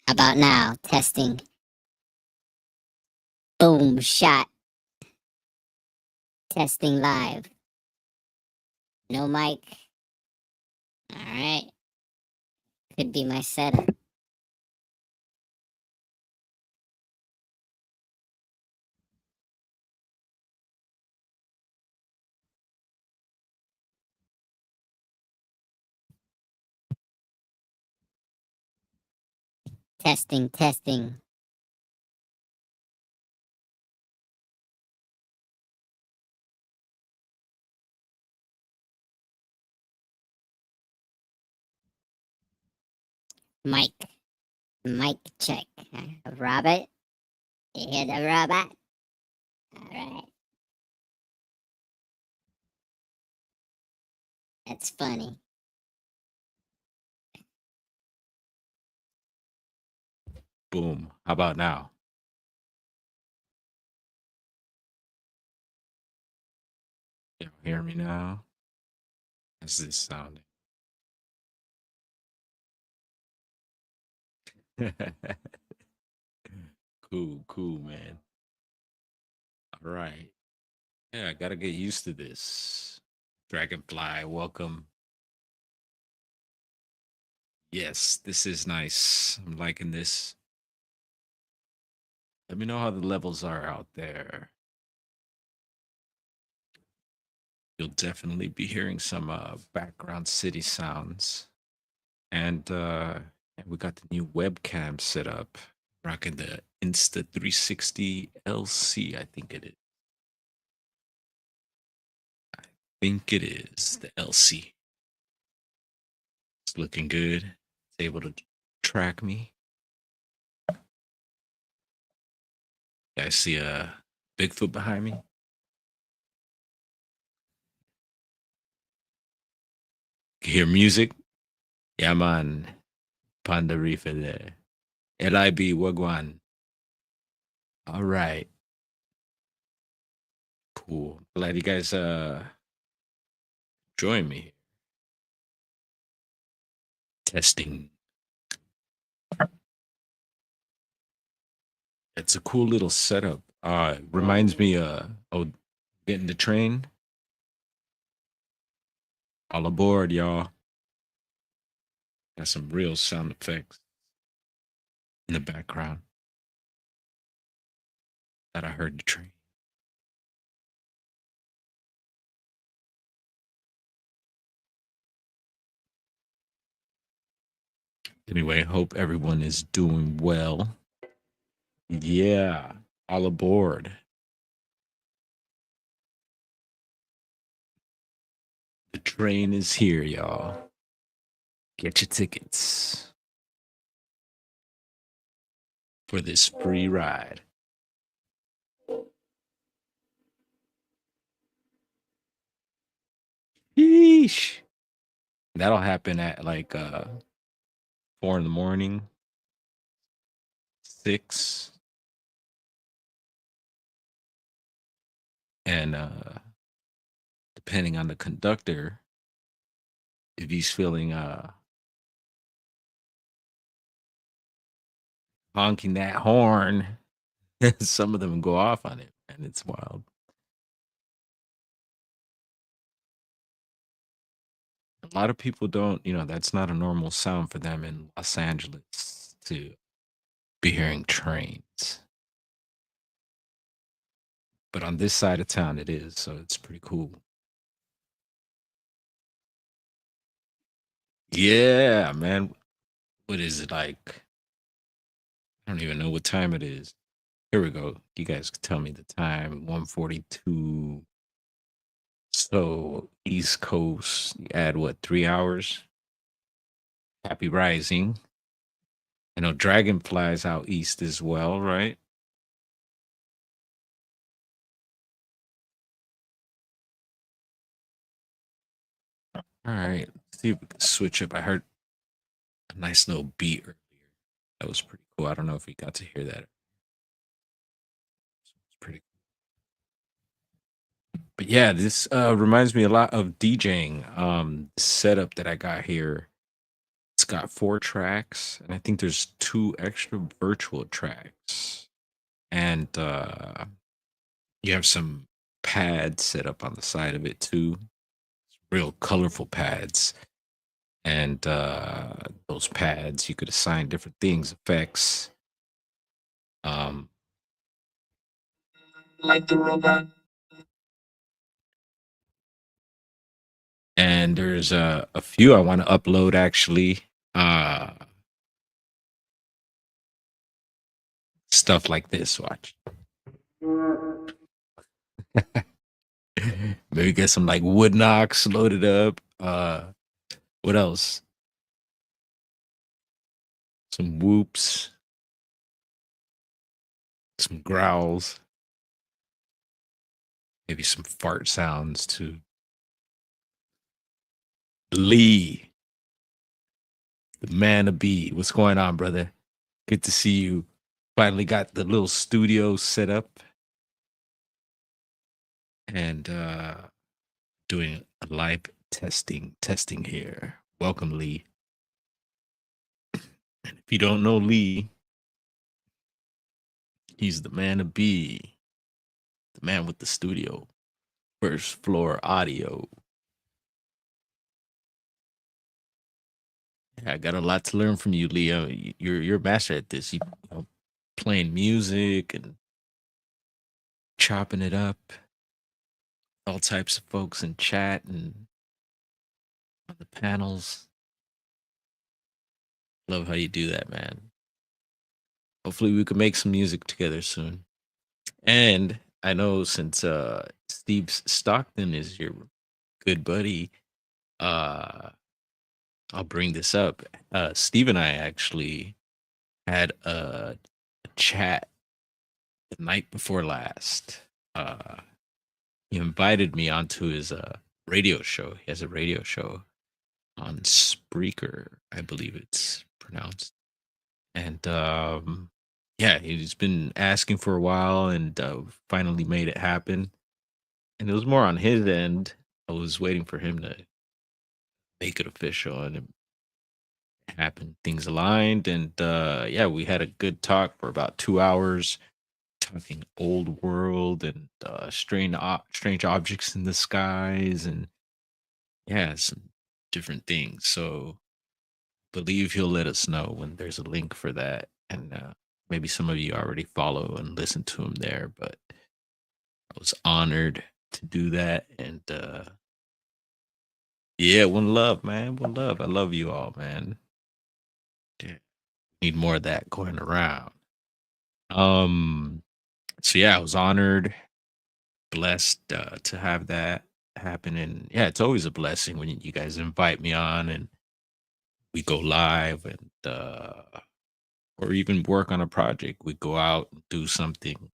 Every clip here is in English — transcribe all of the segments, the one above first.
How about now? Testing. Boom, shot. Testing live. No mic. All right. Could be my setup. Testing, testing. Mic. Mic check. Robert? You hear the robot? All right. That's funny. Boom. How about now? You hear me now? How's this sounding? Cool, cool, man. All right. Yeah, I gotta get used to this. Dragonfly, welcome. Yes, this is nice. I'm liking this. Let me know how the levels are out there. You'll definitely be hearing some background city sounds. And we got the new webcam set up. Rocking the Insta360 LC, I think it is. I think it is the LC. It's looking good. It's able to track me. I see a Bigfoot behind me. You hear music? Yeah, man. Panda Reefer there. LIB Wagwan. All right. Cool. Glad you guys join me. Testing. It's a cool little setup. Reminds me oh, getting the train. All aboard, y'all. Got some real sound effects in the background that I heard the train. Anyway, hope everyone is doing well. Yeah, all aboard. The train is here, y'all. Get your tickets for this free ride. Yeesh. That'll happen at like 4 in the morning, 6. And depending on the conductor, if he's feeling honking that horn, some of them go off on it, and it's wild. A lot of people don't, that's not a normal sound for them in Los Angeles to be hearing trains. But on this side of town, it is, so it's pretty cool. Yeah, man. What is it like? I don't even know what time it is. Here we go. You guys can tell me the time. 1:42. So East Coast, you add what, 3 hours? Happy Rising. I know Dragonflies out east as well, right? All right. Let's see if we can switch up. I heard a nice little beat earlier. That was pretty cool. I don't know if we got to hear that. It's pretty cool. But yeah, this reminds me a lot of DJing. Setup that I got here. It's got 4 tracks, and I think there's 2 extra virtual tracks. And you have some pads set up on the side of it too. Real colorful pads. And those pads you could assign different things, effects. Um Like the robot. and there's a few I want to upload actually. Stuff like this, watch. Maybe get some like wood knocks loaded up. What else? Some whoops, some growls, maybe some fart sounds too. Lee, the man of B. What's going on, brother? Good to see you. Finally got the little studio set up and doing a live testing here. Welcome, Lee. And if you don't know Lee, he's the man of B, the man with the studio, first floor audio. Yeah, I got a lot to learn from you, Leo. You're a master at this. You know, playing music and chopping it up. All types of folks in chat and on the panels. Love how you do that, man. Hopefully we can make some music together soon. And I know since Steve Stockton is your good buddy, I'll bring this up. Steve and I actually had a chat the night before last. He invited me onto his radio show. He has a radio show on Spreaker, I believe it's pronounced. And yeah, he's been asking for a while and finally made it happen. And it was more on his end. I was waiting for him to make it official, and it happened. Things aligned, and yeah, we had a good talk for about 2 hours, talking old world and strange objects in the skies, and yeah, some different things. So believe he'll let us know when there's a link for that, and maybe some of you already follow and listen to him there. But I was honored to do that, and yeah, one love, man, one love. I love you all, man. Yeah, need more of that going around. So yeah, I was honored, blessed to have that happen, and yeah, it's always a blessing when you guys invite me on and we go live, and or even work on a project. We go out and do something.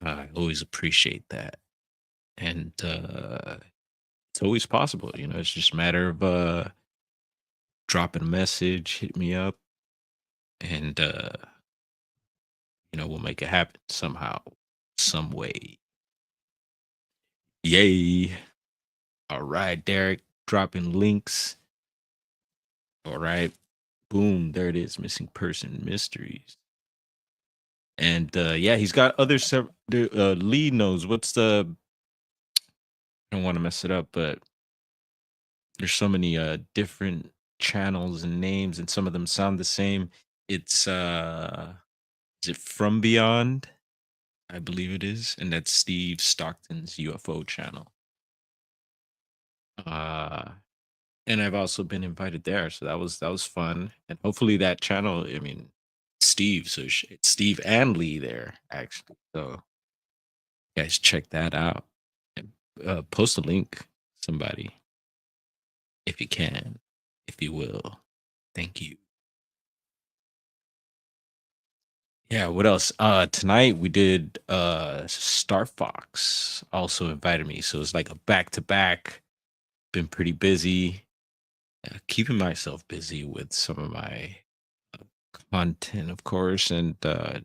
I always appreciate that, and it's always possible. You know, it's just a matter of dropping a message, hit me up, and you know, we'll make it happen somehow, some way. Yay! All right, Derek, dropping links. All right, boom, there it is. Missing person mysteries. And yeah, he's got other Lee knows what's the. I don't want to mess it up, but there's so many different channels and names, and some of them sound the same. It's is it From Beyond? I believe it is, and that's Steve Stockton's UFO channel. And I've also been invited there, so that was fun, and hopefully that channel. I mean, Steve, so it's Steve and Lee there actually. So guys, check that out. And, post a link, somebody, if you can, if you will. Thank you. Yeah, what else? Tonight we did Star Fox also invited me. So it's like a back to back. Been pretty busy. Keeping myself busy with some of my content, of course, and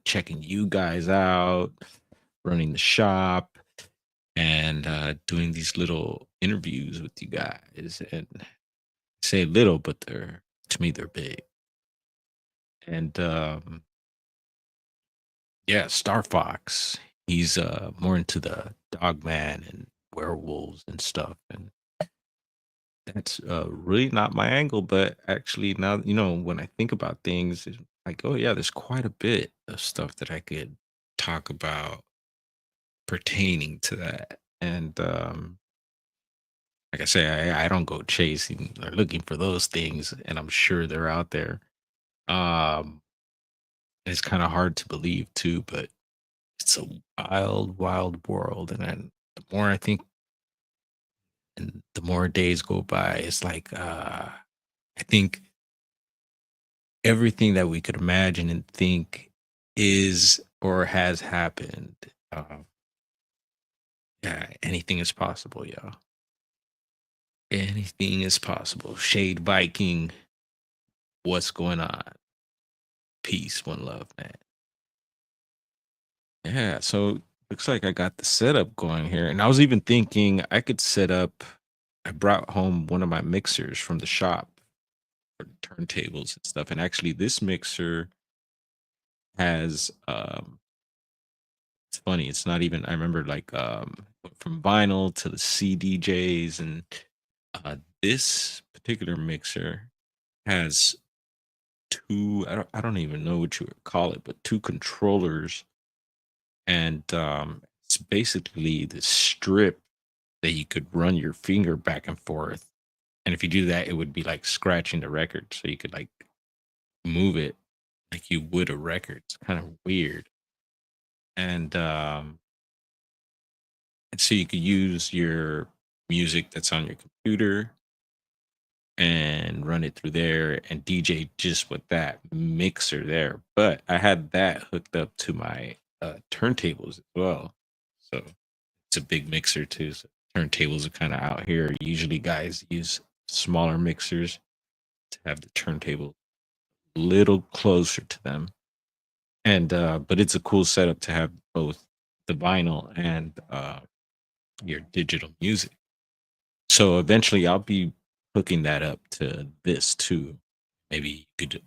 checking you guys out, running the shop, and doing these little interviews with you guys. And I say little, but they're to me they're big. And yeah, Star Fox. He's more into the Dogman and werewolves and stuff. And that's really not my angle, but actually now when I think about things, it's like, oh yeah, there's quite a bit of stuff that I could talk about pertaining to that. And like I say, I don't go chasing or looking for those things, and I'm sure they're out there. Um, it's kind of hard to believe too, but it's a wild, wild world. And then the more I think, and the more days go by, it's like I think everything that we could imagine and think is or has happened. Uh, yeah, anything is possible, yo. Anything is possible. Shade Viking, what's going on? Peace, one love, man. Yeah, so looks like I got the setup going here. And I was even thinking I could set up, I brought home one of my mixers from the shop for the turntables and stuff. And actually, this mixer has it's funny, it's not even, I remember like from vinyl to the CDJs, and this particular mixer has two, I don't even know what you would call it, but two controllers. And it's basically the strip that you could run your finger back and forth. And if you do that, it would be like scratching the record. So you could like move it like you would a record. It's kind of weird. And so you could use your music that's on your computer and run it through there and DJ just with that mixer there. But I had that hooked up to my turntables as well. So it's a big mixer too. So turntables are kind of out here. Usually guys use smaller mixers to have the turntable a little closer to them. And but it's a cool setup to have both the vinyl and your digital music. So eventually I'll be hooking that up to this too. Maybe you could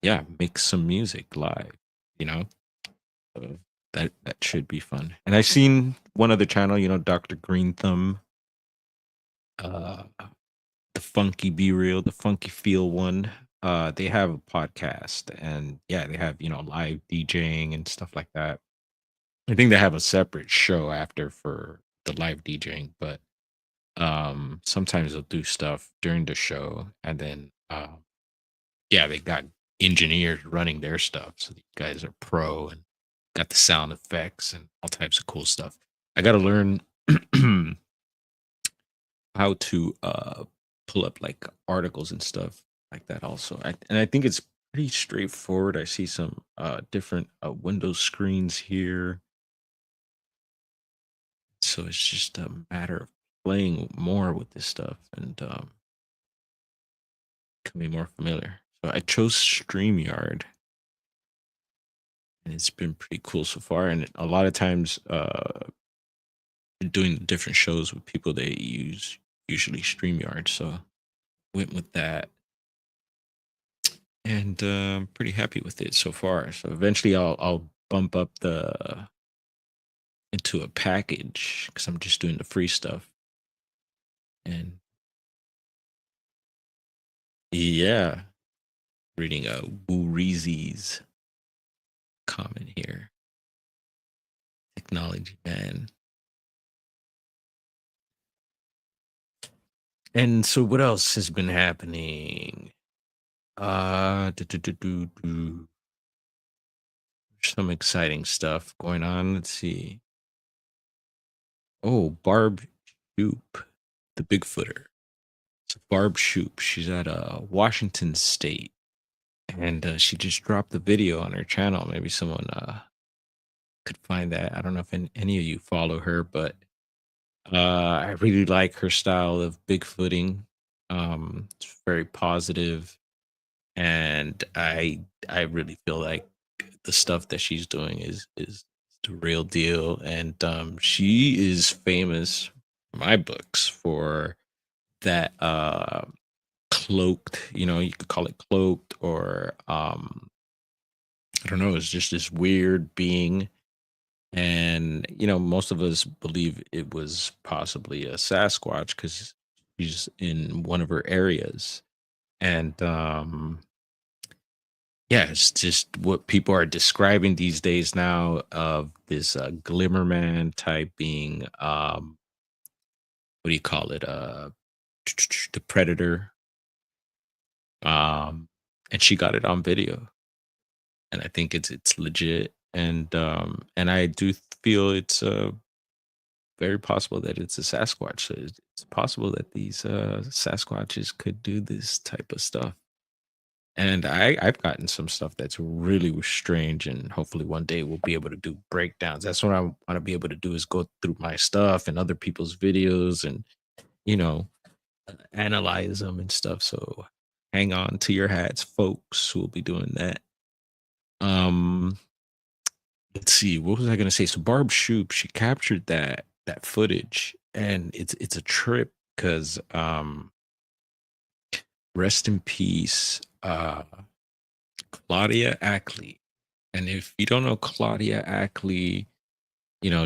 yeah, make some music live, you know? So that should be fun. And I've seen one other channel, Dr. Green Thumb, uh the Funky Be Real, the Funky Feel one. They have a podcast, and yeah, they have, live DJing and stuff like that. I think they have a separate show after for the live DJing, but sometimes they'll do stuff during the show, and then yeah, they got engineers running their stuff. So these guys are pro and got the sound effects and all types of cool stuff. I got to learn how to pull up like articles and stuff like that also. And I think it's pretty straightforward. I see some different Windows screens here. So it's just a matter of playing more with this stuff and becoming more familiar. So I chose StreamYard, and it's been pretty cool so far. And a lot of times, doing different shows with people, they use usually StreamYard. So went with that, and I'm pretty happy with it so far. So eventually, I'll bump up the into a package because I'm just doing the free stuff. And yeah, reading a Woo Reezy's comment here. Technology man. And so what else has been happening? Some exciting stuff going on. Let's see. Oh, Barb Shoop, the Bigfooter. So Barb Shoop, she's at Washington State, and she just dropped the video on her channel. Maybe someone could find that. I don't know if any of you follow her, but I really like her style of Bigfooting. It's very positive, and I really feel like the stuff that she's doing is the real deal. And she is famous, in my books, for that cloaked, you could call it cloaked, or I don't know, it's just this weird being. And most of us believe it was possibly a Sasquatch because she's in one of her areas. And yeah, it's just what people are describing these days now of this Glimmerman type being. What do you call it? The Predator. Um, and she got it on video, and I think it's legit. And I do feel it's very possible that it's a Sasquatch. So it's possible that these Sasquatches could do this type of stuff. And I've gotten some stuff that's really strange, and hopefully one day we'll be able to do breakdowns. That's what I want to be able to do, is go through my stuff and other people's videos, and you know analyze them and stuff. So hang on to your hats, folks, who will be doing that. Um, let's see, what was I gonna say? So Barb Shoop, she captured that footage, and it's a trip because rest in peace, Claudia Ackley. And if you don't know Claudia Ackley,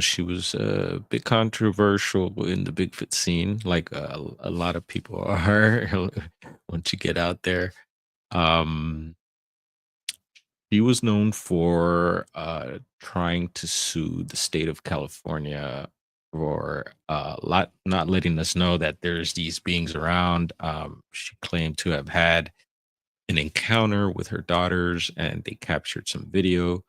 she was a bit controversial in the Bigfoot scene, like a lot of people are once you get out there. Um, He was known for trying to sue the state of California for not letting us know that there's these beings around. She claimed to have had an encounter with her daughters, and they captured some video.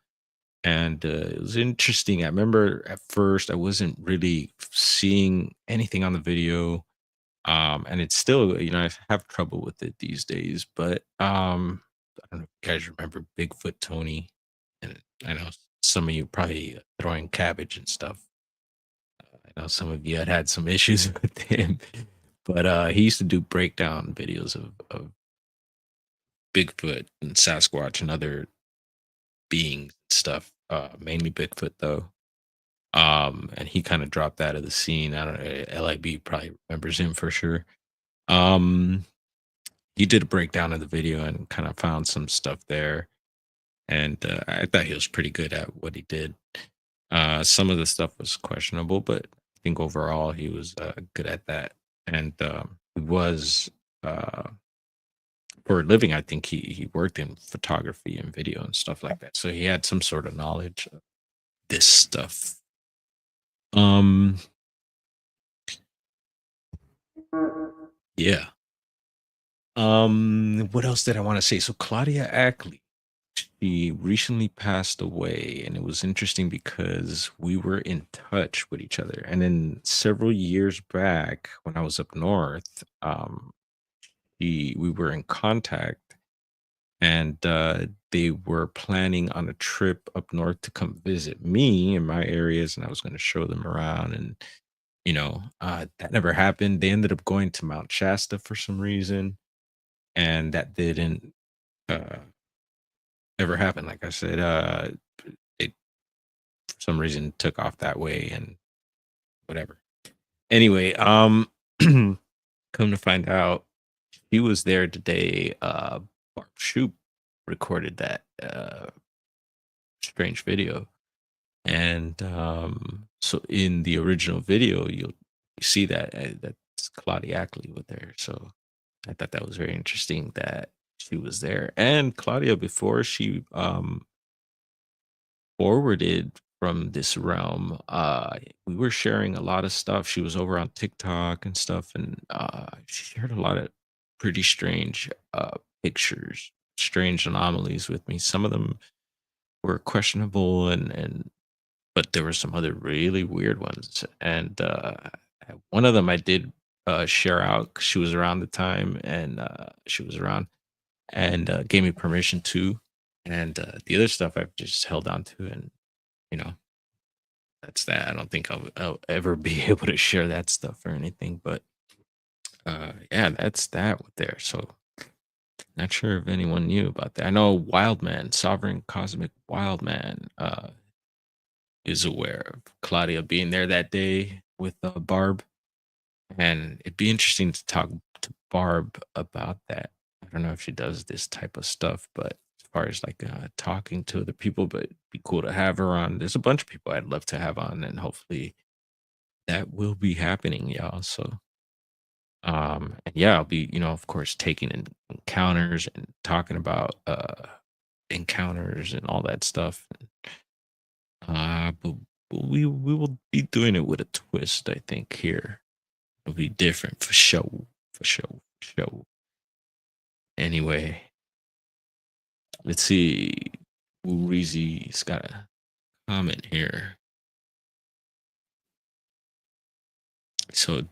And it was interesting. I remember at first I wasn't really seeing anything on the video, and it's still, I have trouble with it these days. But I don't know if you guys remember Bigfoot Tony, and I know some of you probably throwing cabbage and stuff. I know some of you had some issues with him, but he used to do breakdown videos of Bigfoot and Sasquatch and other beings and stuff. Mainly Bigfoot though. And he kind of dropped out of the scene. I don't know. LIB probably remembers him for sure. Um, he did a breakdown of the video and kind of found some stuff there, and I thought he was pretty good at what he did. Some of the stuff was questionable, but I think overall he was good at that. And he was for a living. I think he worked in photography and video and stuff like that, so he had some sort of knowledge of this stuff. Um, yeah. What else did I want to say? So Claudia Ackley, she recently passed away, and it was interesting because we were in touch with each other. And then several years back, when I was up north, we were in contact, and they were planning on a trip up north to come visit me in my areas, and I was going to show them around. And that never happened. They ended up going to Mount Shasta for some reason, and that didn't uh, ever happen. Like I said, it for some reason took off that way, and whatever. Anyway, come to find out, he was there today. Barb Shoop recorded that strange video, and so in the original video, you see that that's Claudia Ackley with her. So I thought that was very interesting that she was there. And Claudia, before she forwarded from this realm, we were sharing a lot of stuff. She was over on TikTok and stuff, and she shared a lot of pretty strange pictures, strange anomalies with me. Some of them were questionable, and but there were some other really weird ones. And one of them I did share out 'cause she was around the time, and she was around, and gave me permission to. And the other stuff I've just held on to, and you know, that's that. I don't think I'll ever be able to share that stuff or anything. But yeah, that's that with there. So not sure if anyone knew about that. I know Wildman, Sovereign Cosmic Wildman, is aware of Claudia being there that day with Barb. And it'd be interesting to talk to Barb about that. I don't know if she does this type of stuff, but as far as like talking to other people, but it'd be cool to have her on. There's a bunch of people I'd love to have on, and hopefully that will be happening, y'all. So, and yeah, I'll be, of course, taking in encounters and talking about encounters and all that stuff. But we will be doing it with a twist, I think. Here it'll be different for show, for show, for show. Anyway, let's see. Reezy's got a comment here. So,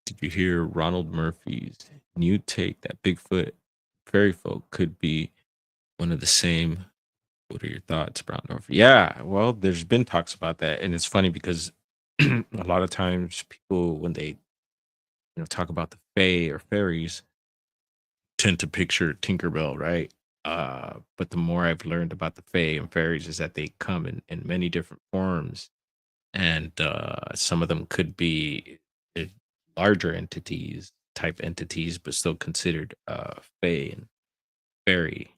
did you hear Ronald Murphy's new take that Bigfoot fairy folk could be one of the same? What are your thoughts, Browndorf? Yeah, well, there's been talks about that, and it's funny because a lot of times people, when they talk about the fae or fairies, tend to picture Tinkerbell, right? But the more I've learned about the fae and fairies is that they come in many different forms, and some of them could be uh, larger entities, type entities, but still considered fae and fairy.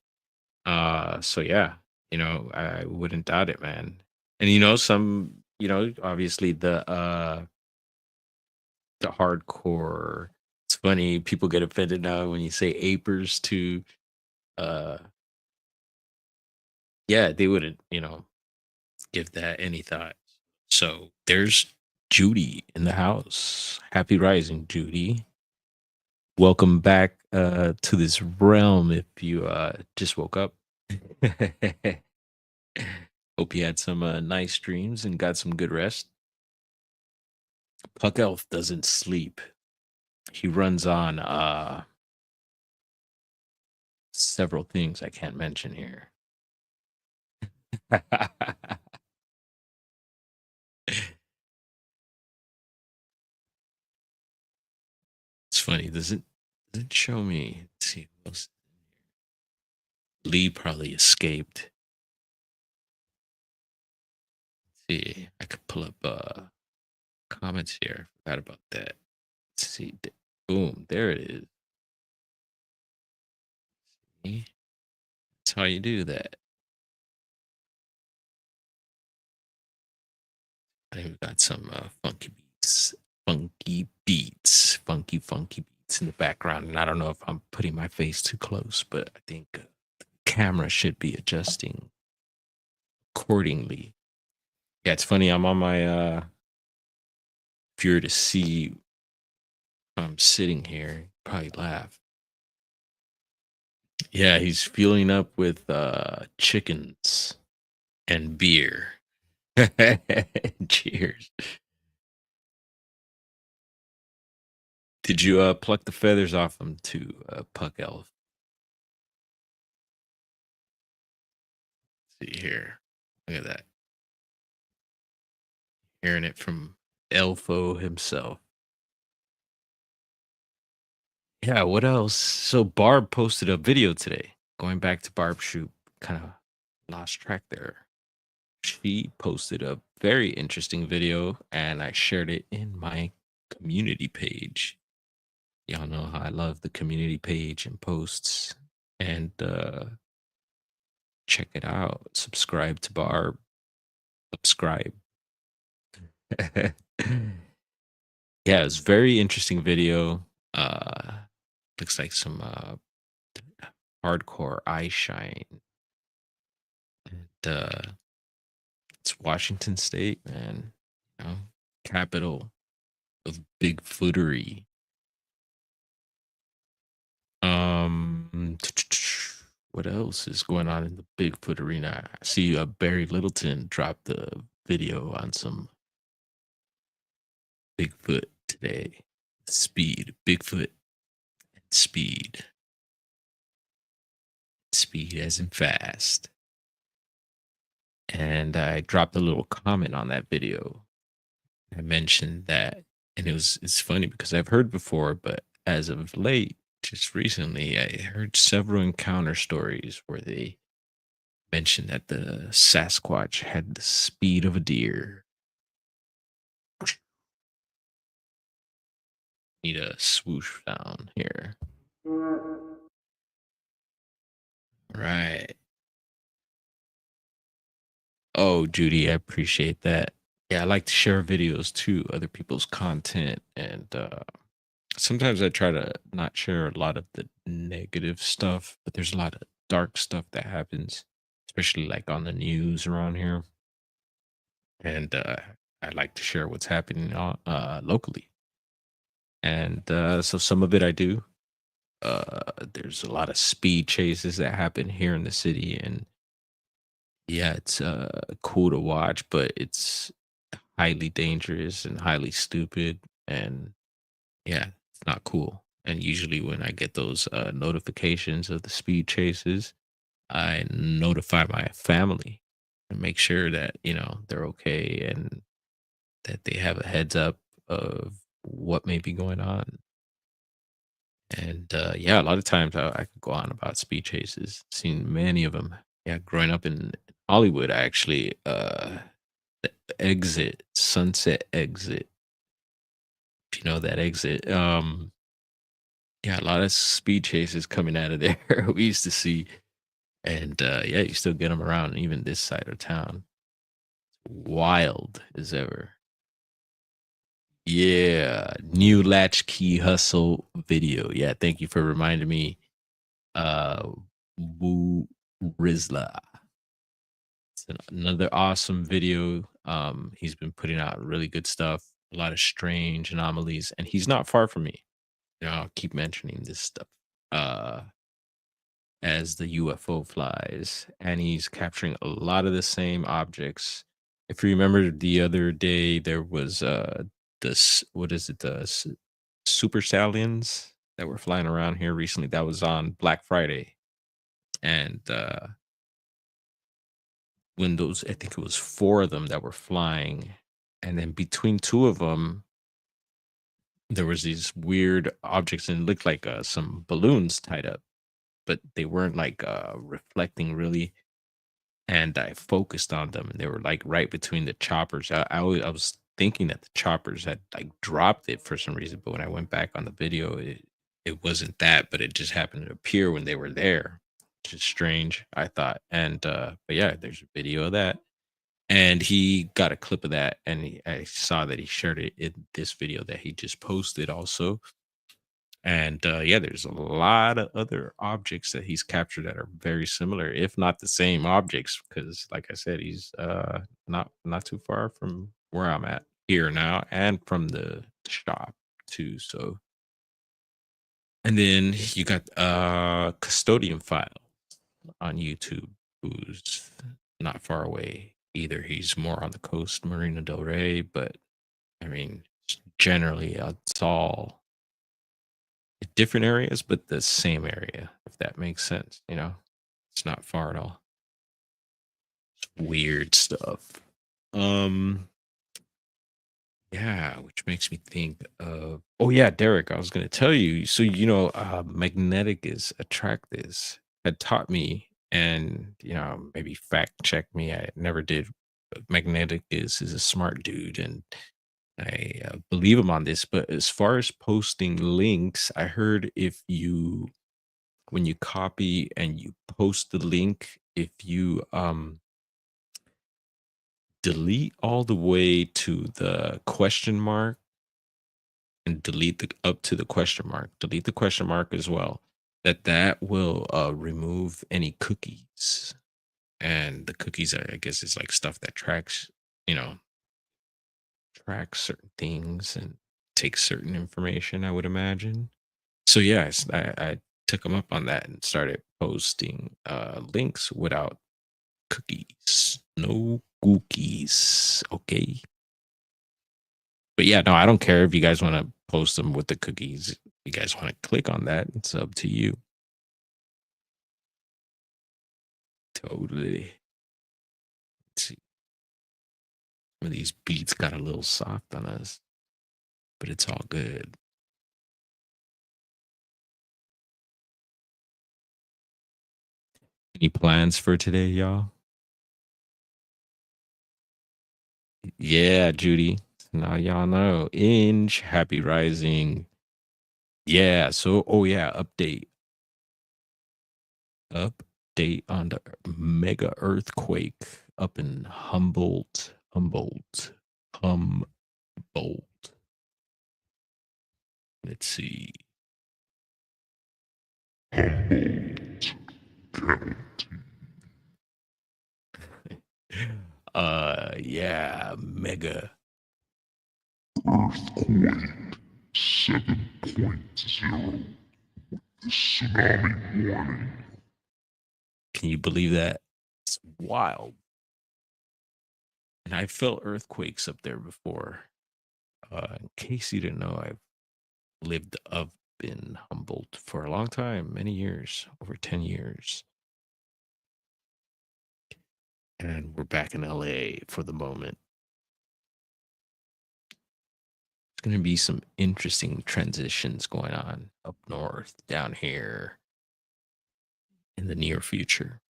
So yeah, I wouldn't doubt it, man. And some, obviously the hardcore. It's funny, people get offended now when you say apers to uh yeah, they wouldn't, give that any thought. So there's Judy in the house. Happy rising, Judy. Welcome back to this realm if you just woke up. Hope you had some nice dreams and got some good rest. Puck Elf doesn't sleep. He runs on several things I can't mention here. It's funny. Does it show me? Let's see. Who else? Lee probably escaped. Let's see. I could pull up comments here. Forgot about that. Let's see. Boom. There it is. See? That's how you do that. I think we've got some funky beats. Funky beats in the background. And I don't know if I'm putting my face too close, but I think the camera should be adjusting accordingly. Yeah, it's funny. I'm on my if you were to see I'm sitting here, you'd probably laugh. Yeah, he's fueling up with chickens and beer. Cheers. Did you pluck the feathers off him to Puck Elf? See here. Look at that. Hearing it from Elfo himself. Yeah, what else? So Barb posted a video today. Going back to Barb Shoot, kind of lost track there. She posted a very interesting video and I shared it in my community page. Y'all know how I love the community page and posts. And check it out. Subscribe to Barb. Subscribe. Yeah, it's very interesting video. Looks like some hardcore eye shine. And it's Washington State, man. Capital of Bigfootery. What else is going on in the Bigfoot arena? I see Barry Littleton dropped a video on some Bigfoot today. Speed, Bigfoot, and speed. Speed as in fast. And I dropped a little comment on that video. I mentioned that, and it's funny because I've heard before, but as of late, just recently, I heard several encounter stories where they mentioned that the Sasquatch had the speed of a deer. Need a swoosh down here. Right. Oh, Judy, I appreciate that. Yeah, I like to share videos too, other people's content, and sometimes I try to not share a lot of the negative stuff, but there's a lot of dark stuff that happens, especially like on the news around here, and I like to share what's happening locally, and so some of it I do. There's a lot of speed chases that happen here in the city, and yeah, it's cool to watch, but it's highly dangerous and highly stupid, and yeah, it's not cool. And usually when I get those notifications of the speed chases, I notify my family and make sure that, they're okay and that they have a heads up of what may be going on. And yeah, a lot of times I could go on about speed chases, seen many of them. Yeah, growing up in Hollywood, I actually, the exit, Sunset Exit, if you know that exit, yeah, a lot of speed chases coming out of there. We used to see, and yeah, you still get them around even this side of town. Wild as ever. Yeah, new latchkey hustle video. Yeah, thank you for reminding me. Uh, Woo Rizla. It's another awesome video. He's been putting out really good stuff. A lot of strange anomalies, and he's not far from me. I'll keep mentioning this stuff. Uh, as the UFO flies, and he's capturing a lot of the same objects. If you remember the other day, there was this, what is it, super stallions that were flying around here recently. That was on Black Friday, and when those, I think it was four of them that were flying, and then between two of them, there was these weird objects, and it looked like some balloons tied up, but they weren't like reflecting really, and I focused on them, and they were like right between the choppers. I was thinking that the choppers had like dropped it for some reason, but when I went back on the video, it wasn't that, but it just happened to appear when they were there, which is strange, I thought. And but yeah, there's a video of that, and he got a clip of that, and I saw that he shared it in this video that he just posted also. And yeah, there's a lot of other objects that he's captured that are very similar, if not the same objects. Because, like I said, he's not too far from where I'm at here now, and from the shop too. So, and then you got Custodian File on YouTube, who's not far away either. He's more on the coast, Marina Del Rey, but I mean, generally, it's all different areas, but the same area, if that makes sense. It's not far at all. It's weird stuff. Um, yeah, which makes me think of, oh yeah, Derek, I was gonna tell you. So magnetic is attract this had taught me, and maybe fact check me. I never did. But Magnetic is a smart dude, and I believe him on this. But as far as posting links, I heard if you when you copy and you post the link, if you delete all the way to the question mark and delete the up to the question mark, delete the question mark as well, that will remove any cookies. And the cookies, I guess, is like stuff that you know tracks certain things and takes certain information, I would imagine. So yes, I took him up on that and started posting links without cookies. No cookies. Okay. But yeah, no, I don't care if you guys want to post them with the cookies. If you guys want to click on that, it's up to you. Totally. Let's see. Some of these beats got a little soft on us, but it's all good. Any plans for today, y'all? Yeah, Judy. Now y'all know. Inge, happy rising. Yeah. So, oh yeah, update on the mega earthquake up in Humboldt. Let's see. Humboldt County. Yeah, mega earthquake 7.0. Tsunami warning. Can you believe that? It's wild. And I felt earthquakes up there before. In case you didn't know, I've lived up in Humboldt for a long time, many years, over 10 years. And we're back in LA for the moment. There's going to be some interesting transitions going on up north, down here in the near future,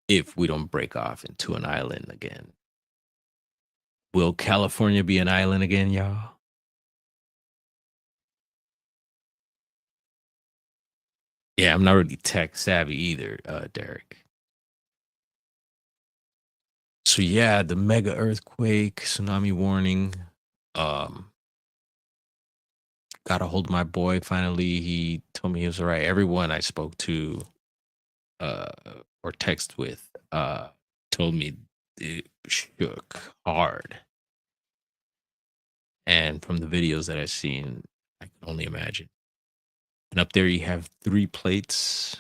if we don't break off into an island again. Will California be an island again, y'all? Yeah, I'm not really tech savvy either, Derek. So yeah, the mega earthquake, tsunami warning. Um, got a hold of my boy finally. He told me he was all right. Everyone I spoke to uh or text with told me it shook hard. And from the videos that I've seen, I can only imagine. And up there you have three tectonic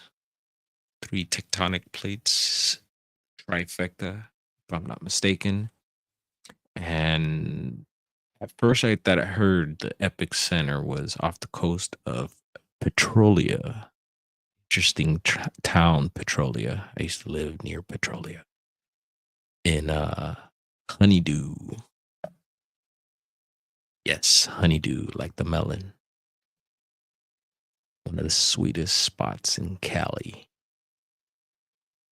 plates, trifecta, if I'm not mistaken. And at first I thought I heard the epic center was off the coast of Petrolia. Interesting town, Petrolia. I used to live near Petrolia in Honeydew. Yes, Honeydew, like the melon. One of the sweetest spots in Cali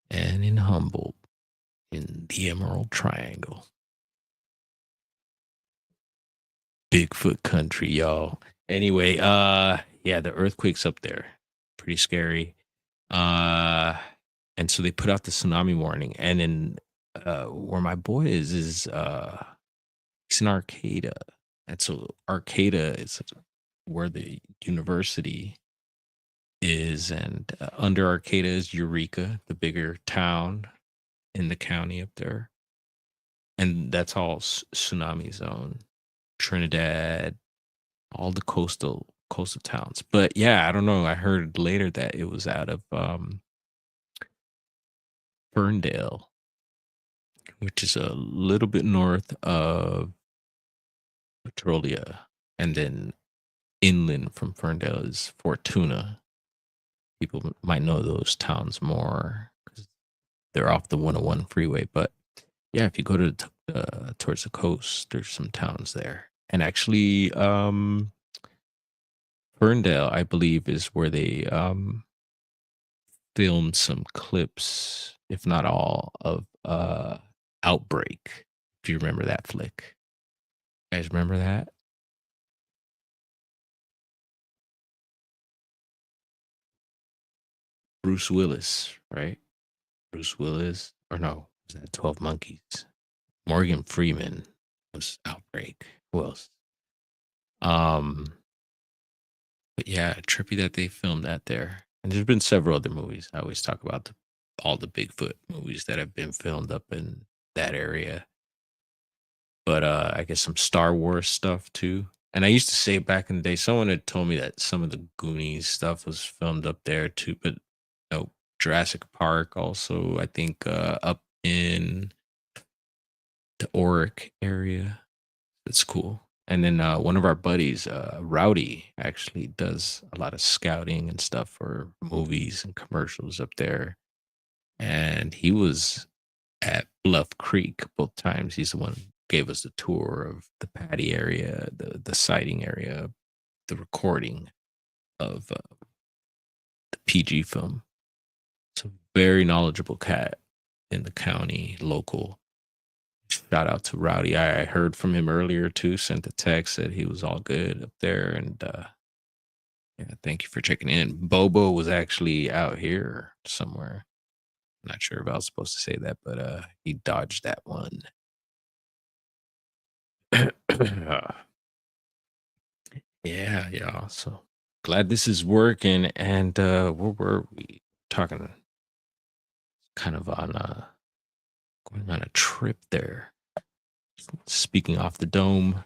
and in Humboldt in the Emerald Triangle. Bigfoot country, y'all. Anyway, yeah, the earthquake's up there. Pretty scary. Uh and so they put out the tsunami warning. And then where my boy is he's in Arcata. And so Arcata is where the university is, and under Arcata is Eureka, the bigger town in the county up there. And that's all tsunami zone. Trinidad, all the coastal towns. But yeah, I don't know. I heard later that it was out of Ferndale, which is a little bit north of Petrolia, and then inland from Ferndale is Fortuna. People might know those towns more because they're off the 101 freeway. But yeah, if you go to towards the coast, there's some towns there. And actually, Ferndale, I believe, is where they filmed some clips, if not all, of Outbreak. If you remember that flick, you guys remember that? Bruce Willis, right? Bruce Willis, or no, was that 12 Monkeys? Morgan Freeman was Outbreak. Who else? Um, but yeah, trippy that they filmed that there. And there's been several other movies. I always talk about all the Bigfoot movies that have been filmed up in that area. But I guess some Star Wars stuff too. And I used to say back in the day, someone had told me that some of the Goonies stuff was filmed up there too. But no, Jurassic Park also, I think, up in the Oric area. That's cool. And then one of our buddies, Rowdy, actually does a lot of scouting and stuff for movies and commercials up there. And he was at Bluff Creek both times. He's the one who gave us the tour of the patty area, the sighting area, the recording of the PG film. So very knowledgeable cat in the county, local. Shout out to Rowdy. I heard from him earlier too. Sent a text, said he was all good up there, and Yeah, thank you for checking in. Bobo was actually out here somewhere. Not sure if I was supposed to say that, but he dodged that one. Yeah, yeah. So glad this is working. And where were we talking? Kind of on going on a trip there. Speaking off the dome,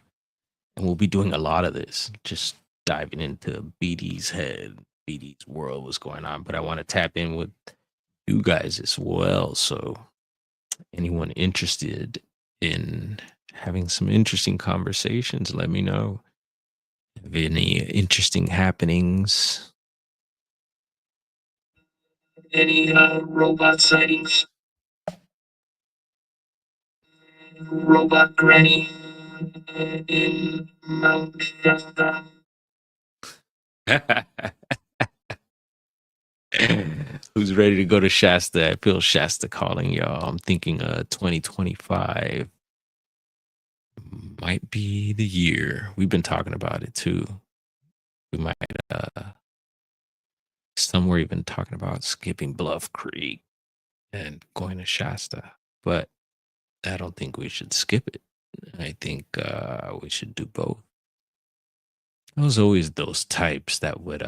and we'll be doing a lot of this. Just diving into BD's head, BD's world, what's going on. But I want to tap in with you guys as well. So anyone interested in having some interesting conversations, let me know. Have any interesting happenings? Any robot sightings? Robot Granny in Mount Shasta. Who's ready to go to Shasta? I feel Shasta calling, y'all. I'm thinking 2025 might be the year. We've been talking about it too. We might somewhere even talking about skipping Bluff Creek and going to Shasta. But I don't think we should skip it. I think we should do both. There was always those types that would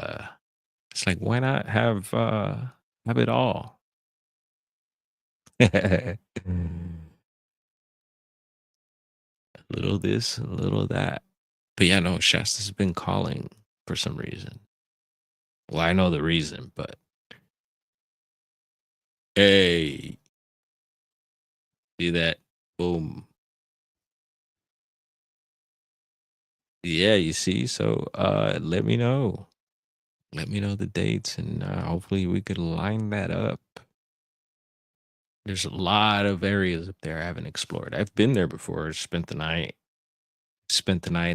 it's like why not have it all? A little this, a little that. But yeah, no, Shasta's been calling for some reason. Well, I know the reason, but hey, see that? Boom. Yeah, you see? So let me know. Let me know the dates and hopefully we could line that up. There's a lot of areas up there I haven't explored. I've been there before, spent the night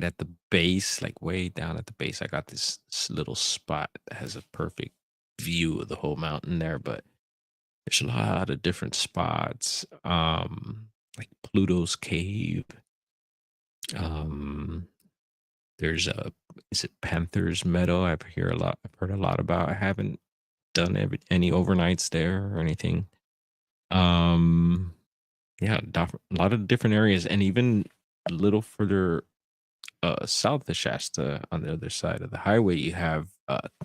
at the base, like way down at the base. I got this little spot that has a perfect view of the whole mountain there, but there's a lot of different spots. Like Pluto's cave. Um there's a is it Panthers Meadow? I've heard a lot about. I haven't done any overnights there or anything. Um yeah, a lot of different areas and even a little further south of Shasta on the other side of the highway, you have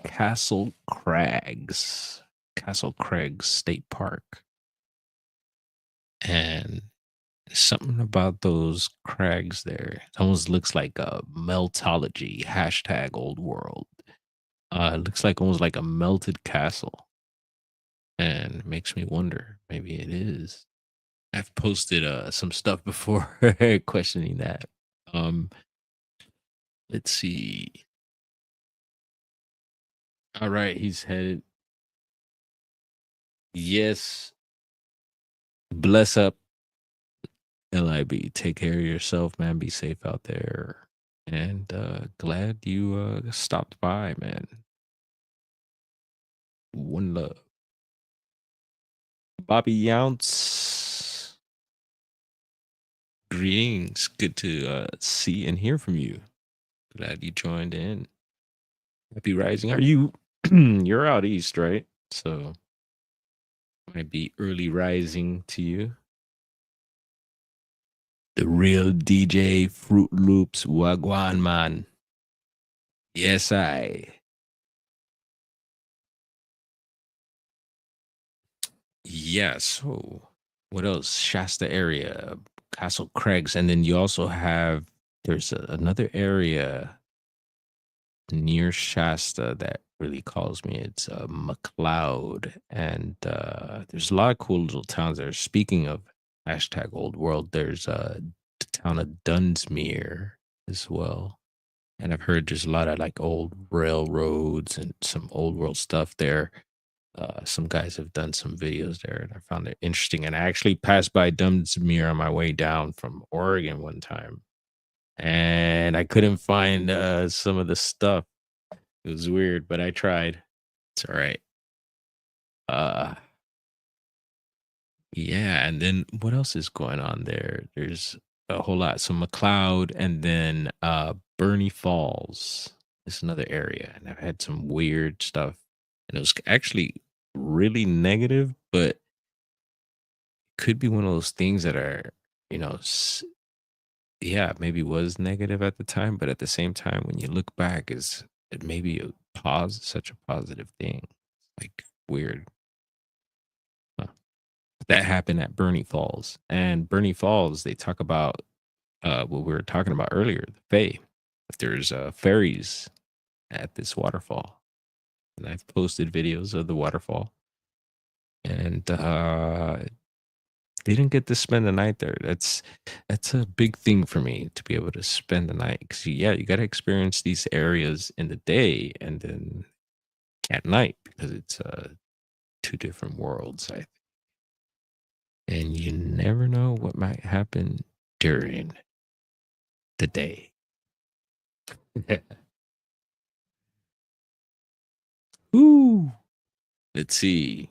Castle Crags State Park. And something about those crags there, it almost looks like a meltology, hashtag old world. It looks like almost like a melted castle. And it makes me wonder, maybe it is. I've posted some stuff before questioning that. Um, let's see. All right, he's headed. Yes, bless up, LIB. Take care of yourself, man. Be safe out there. And glad you stopped by, man. One love. Bobby Younce. Greetings. Good to see and hear from you. Glad you joined in. Happy rising. Are you you're out east, right? So might be early rising to you. The real DJ Fruit Loops Wagwan man. Yes, I. Yeah. So, what else? Shasta area, Castle Craigs, and then you also have there's another area near Shasta that really calls me. It's McLeod, and there's a lot of cool little towns there. Speaking of hashtag old world, there's the town of Dunsmuir as well. And I've heard there's a lot of like old railroads and some old world stuff there. Some guys have done some videos there, and I found it interesting. And I actually passed by Dunsmuir on my way down from Oregon one time, and I couldn't find some of the stuff. It was weird, but I tried. It's all right. Uh, yeah, and then what else is going on there? There's a whole lot. So McLeod, and then Bernie Falls. It's another area, and I've had some weird stuff, and it was actually really negative, but could be one of those things that are, you know, yeah, maybe was negative at the time, but at the same time, when you look back, is it maybe a such a positive thing, like weird. Huh. That happened at Bernie Falls, and Bernie Falls, they talk about what we were talking about earlier, the Fae. There's fairies at this waterfall, and I've posted videos of the waterfall, and didn't get to spend the night there. That's a big thing for me to be able to spend the night because yeah, you got to experience these areas in the day and then at night because it's two different worlds. And you never know what might happen during the day. Ooh, let's see.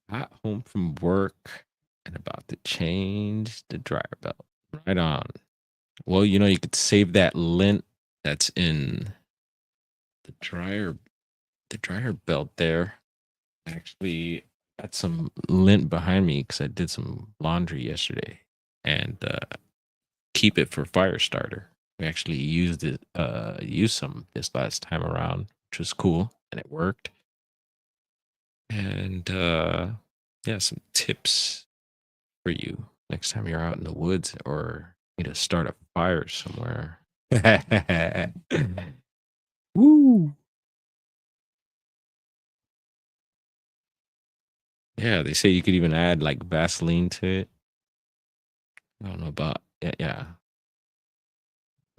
Got home from work and about to change the dryer belt. Right on. Well, you could save that lint that's in the dryer belt there. Actually got some lint behind me because I did some laundry yesterday and keep it for fire starter. We actually used some this last time around, which was cool and it worked. And yeah, some tips for you next time you're out in the woods or need to start a fire somewhere. Woo! Yeah, they say you could even add like Vaseline to it. I don't know about yeah.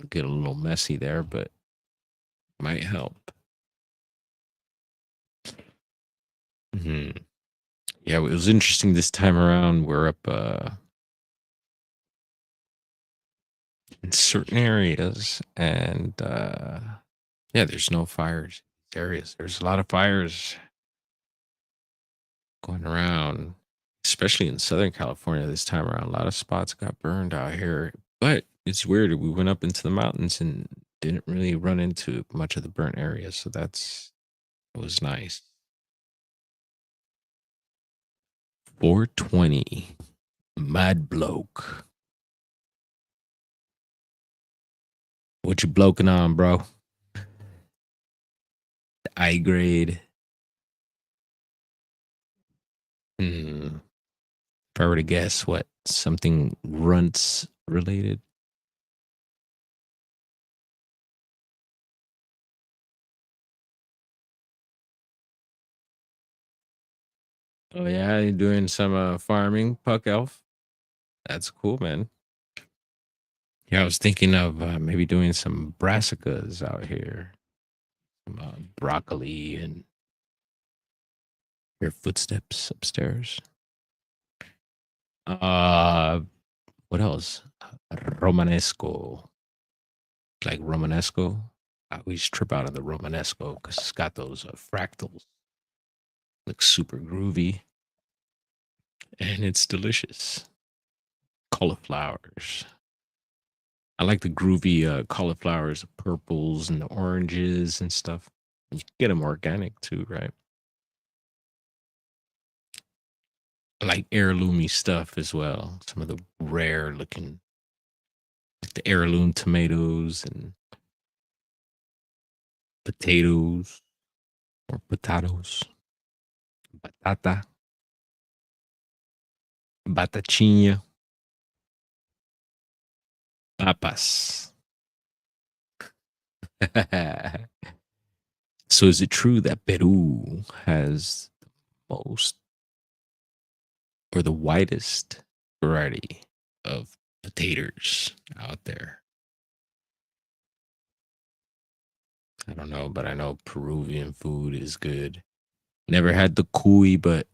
Get a little messy there, but might help. Hmm. Yeah, it was interesting this time around. We're up in certain areas, and yeah, there's no fires in these areas. There's a lot of fires going around, especially in Southern California this time around. A lot of spots got burned out here, but it's weird. We went up into the mountains and didn't really run into much of the burnt areas, so it was nice. 420, mad bloke. What you bloking on, bro? The I grade. Hmm. If I were to guess, what something runts related? Oh yeah, you doing some farming, Puck Elf? That's cool, man. Yeah, I was thinking of maybe doing some brassicas out here, some broccoli, and your footsteps upstairs. Uh, what else? Romanesco, like Romanesco. I always trip out on the Romanesco because it's got those fractals. Looks super groovy, and it's delicious. Cauliflowers. I like the groovy cauliflowers, the purples and the oranges and stuff. You can get them organic too, right? I like heirloomy stuff as well. Some of the rare looking, like the heirloom tomatoes and potatoes or potatoes, batata, batatinha, papas. So is it true that Peru has most or the widest variety of potatoes out there? I don't know, but I know Peruvian food is good. Never had the cuy, but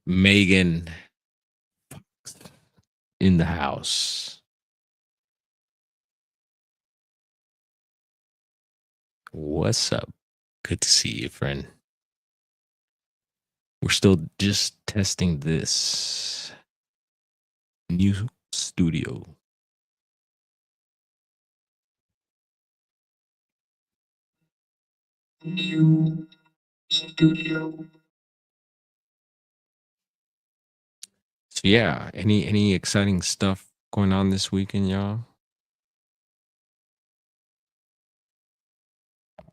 Megan in the house. What's up? Good to see you, friend. We're still just testing this new studio. new studio. So yeah, any exciting stuff going on this weekend, y'all?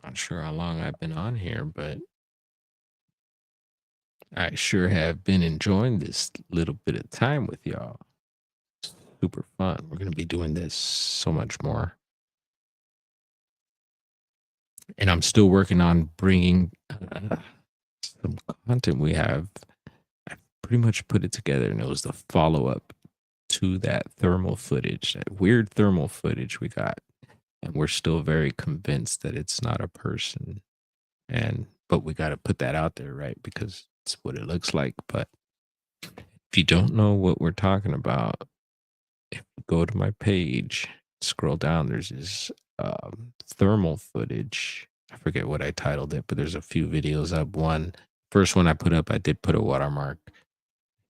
Not sure how long I've been on here, but I sure have been enjoying this little bit of time with y'all. Super fun. We're gonna be doing this so much more, and I'm still working on bringing some content we have. I pretty much put it together, and it was the follow up to that thermal footage, that weird thermal footage we got, and we're still very convinced that it's not a person. But we got to put that out there, right? Because it's what it looks like. But if you don't know what we're talking about, if you go to my page, scroll down, there's this thermal footage. I forget what I titled it, but there's a few videos up. First one I put up, I did put a watermark.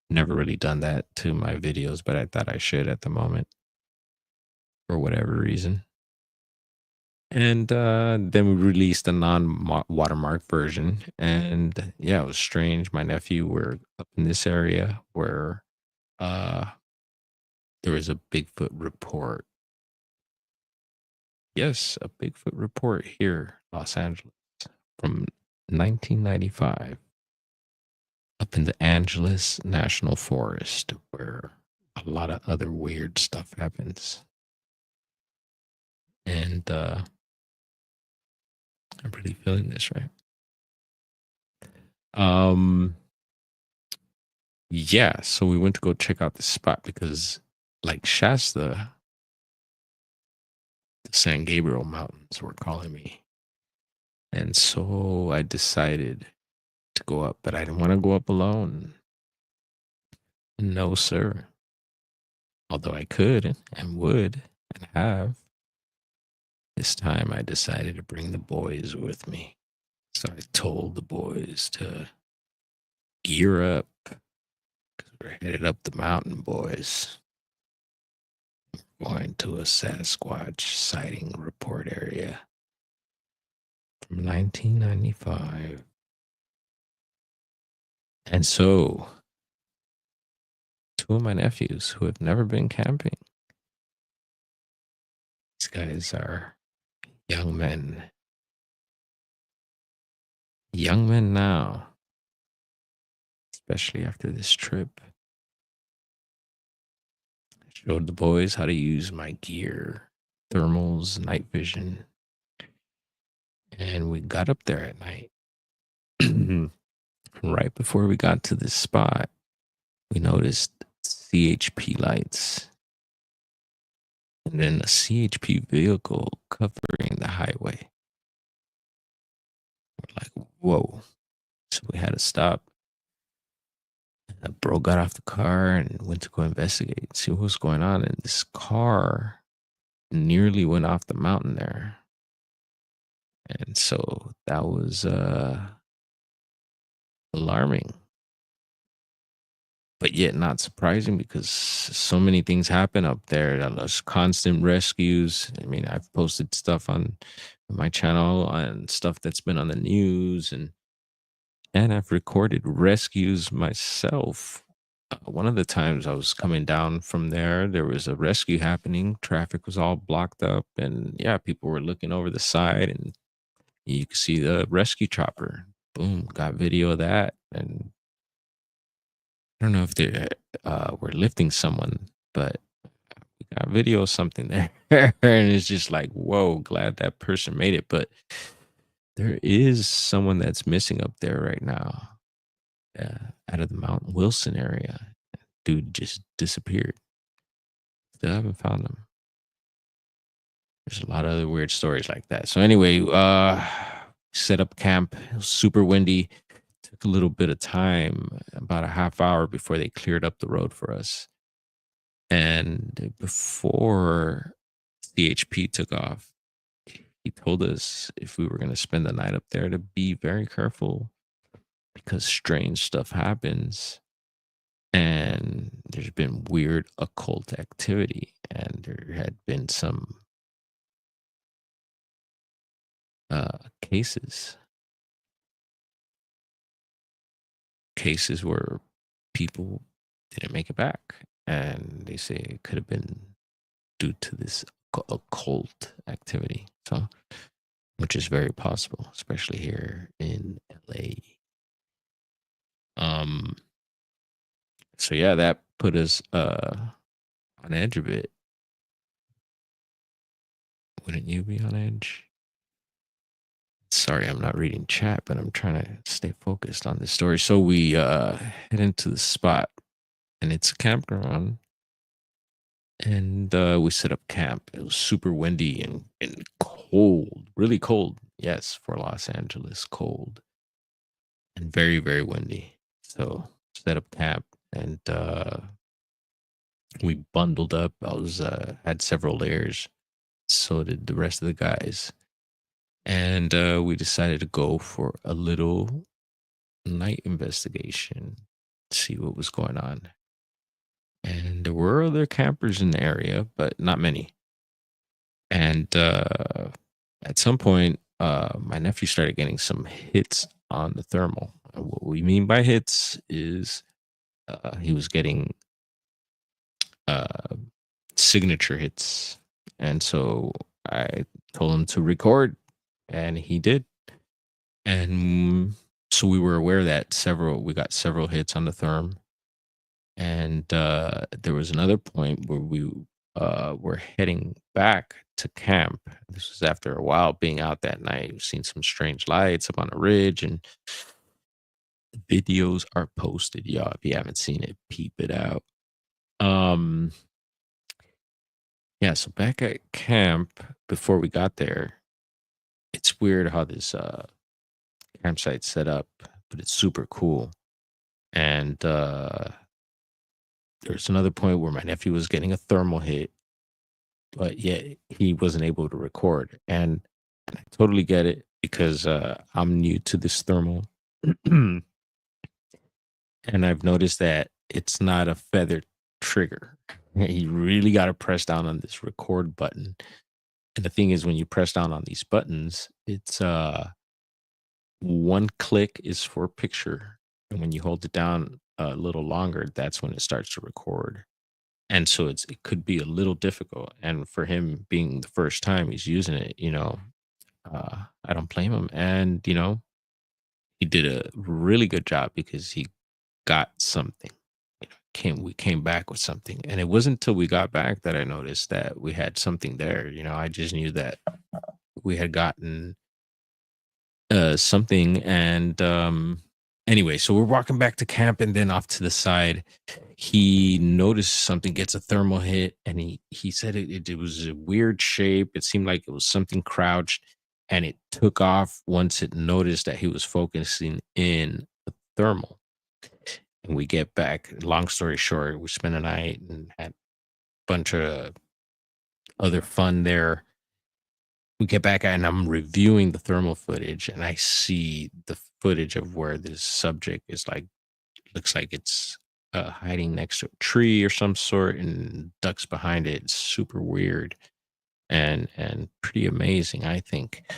Never really done that to my videos, but I thought I should at the moment for whatever reason. And then we released a non-watermark version, and yeah, it was strange. My nephew were up in this area where uh, there was a Bigfoot report. Yes, a Bigfoot report here, Los Angeles, from 1995, up in the Angeles National Forest, where a lot of other weird stuff happens. And I'm really feeling this, right? Yeah, so we went to go check out the spot because, like Shasta, the San Gabriel Mountains were calling me. And so I decided to go up, but I didn't want to go up alone. No, sir. Although I could and would and have. This time I decided to bring the boys with me. So I told the boys to gear up because we're headed up the mountain, boys. Going to a Sasquatch sighting report area from 1995. And so, two of my nephews who have never been camping, these guys are young men. Young men now, especially after this trip. I showed the boys how to use my gear, thermals, night vision. And we got up there at night. Right before we got to this spot, we noticed CHP lights. And then a CHP vehicle covering the highway. We're like, whoa. So we had to stop. A bro got off the car and went to go investigate, see what was going on. And this car nearly went off the mountain there. And so that was alarming, but yet not surprising because so many things happen up there. There's constant rescues. I mean, I've posted stuff on my channel on stuff that's been on the news, and I've recorded rescues myself. One of the times I was coming down from there was a rescue happening. Traffic was all blocked up, and yeah, people were looking over the side, and you could see the rescue chopper. Boom, got video of that, and I don't know if they were lifting someone, but we got video of something there, and it's just like, whoa, glad that person made it. But there is someone that's missing up there right now, out of the Mount Wilson area. Dude just disappeared. Still haven't found him. There's a lot of other weird stories like that. So anyway, set up camp. It was super windy. Took a little bit of time, about a half hour before they cleared up the road for us. And before CHP took off, he told us if we were going to spend the night up there to be very careful because strange stuff happens. And there's been weird occult activity, and there had been some cases cases where people didn't make it back, and they say it could have been due to this occult activity. So, which is very possible, especially here in LA. Um, so yeah, that put us on edge a bit. Wouldn't you be on edge? Sorry, I'm not reading chat, but I'm trying to stay focused on this story. So we head into the spot, and it's a campground, and we set up camp. It was super windy and cold, really cold. Yes, for Los Angeles, cold and very, very windy. So set up camp, and we bundled up. I was had several layers. So did the rest of the guys. And we decided to go for a little night investigation, see what was going on. And there were other campers in the area, but not many. And at some point, my nephew started getting some hits on the thermal. And what we mean by hits is he was getting uh, signature hits. And so I told him to record, and he did. And so we were aware that we got several hits on the therm. And there was another point where we were heading back to camp. This was after a while being out that night. We've seen some strange lights up on a ridge, and videos are posted, y'all. If you haven't seen it, peep it out. Um, yeah, so back at camp before we got there, it's weird how this campsite's set up, but it's super cool. And there's another point where my nephew was getting a thermal hit, but yet he wasn't able to record. And I totally get it because I'm new to this thermal. And I've noticed that it's not a feather trigger. You really got to press down on this record button. And the thing is, when you press down on these buttons, it's one click is for picture. And when you hold it down a little longer, that's when it starts to record. And so it could be a little difficult. And for him being the first time he's using it, I don't blame him. And, he did a really good job because he got something. We came back with something. And it wasn't until we got back that I noticed that we had something there. I just knew that we had gotten something. And anyway, so we're walking back to camp, and then off to the side, he noticed something, gets a thermal hit, and he said it was a weird shape. It seemed like it was something crouched, and it took off once it noticed that he was focusing in the thermal. And we get back, long story short, we spent a night and had a bunch of other fun there. We get back and I'm reviewing the thermal footage, and I see the footage of where this subject is looks like it's hiding next to a tree or some sort, and ducks behind it. It's super weird and pretty amazing, I think.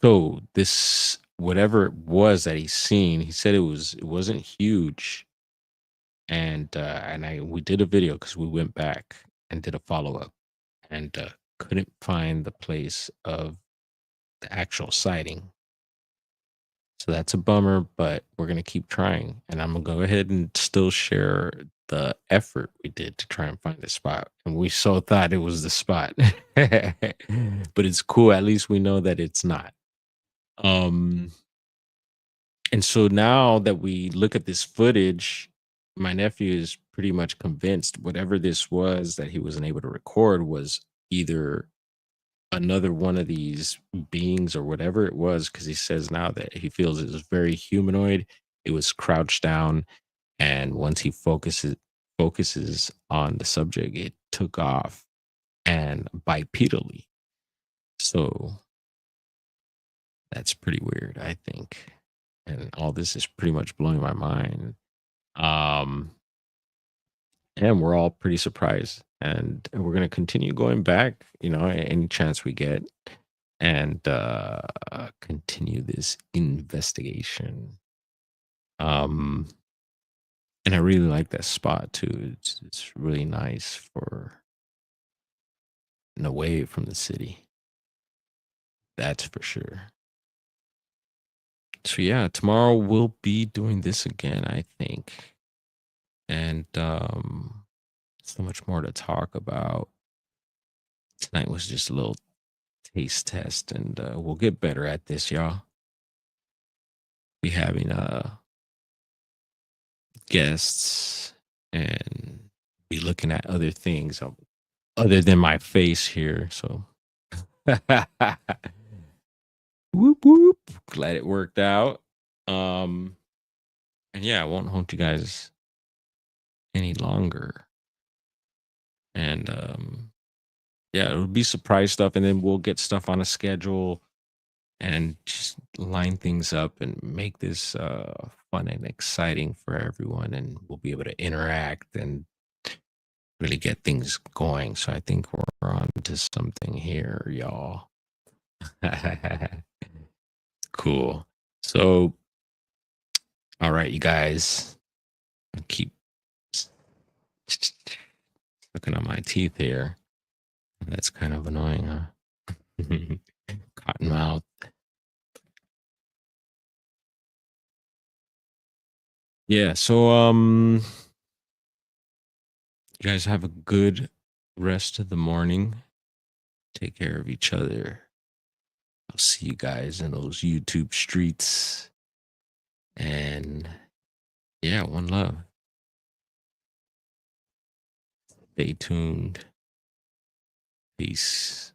So this, whatever it was that he's seen, he said it wasn't huge. And we did a video because we went back and did a follow-up, and couldn't find the place of the actual sighting. So that's a bummer, but we're gonna keep trying. And I'm gonna go ahead and still share the effort we did to try and find the spot. And we so thought it was the spot. But it's cool. At least we know that it's not. Um and so now that we look at this footage, my nephew is pretty much convinced whatever this was that he wasn't able to record was either another one of these beings or whatever it was, because he says now that he feels it was very humanoid. It was crouched down, and once he focuses on the subject, it took off and bipedally. So that's pretty weird, I think. And all this is pretty much blowing my mind. Um, and we're all pretty surprised. And we're going to continue going back, any chance we get. and continue this investigation. Um, and I really like that spot too. It's really nice for and away from the city. That's for sure. So yeah, tomorrow we'll be doing this again, I think. And so much more to talk about. Tonight was just a little taste test, and we'll get better at this, y'all. Be having guests and be looking at other things other than my face here. So whoop whoop. Glad it worked out. And yeah, I won't hold you guys any longer. And yeah, it'll be surprise stuff, and then we'll get stuff on a schedule and just line things up and make this fun and exciting for everyone, and we'll be able to interact and really get things going. So I think we're on to something here, y'all. Cool. So all right, you guys, I keep looking on my teeth here. That's kind of annoying, huh? Cottonmouth. Yeah, so you guys have a good rest of the morning. Take care of each other. I'll see you guys in those YouTube streets. And yeah, one love. Stay tuned. Peace.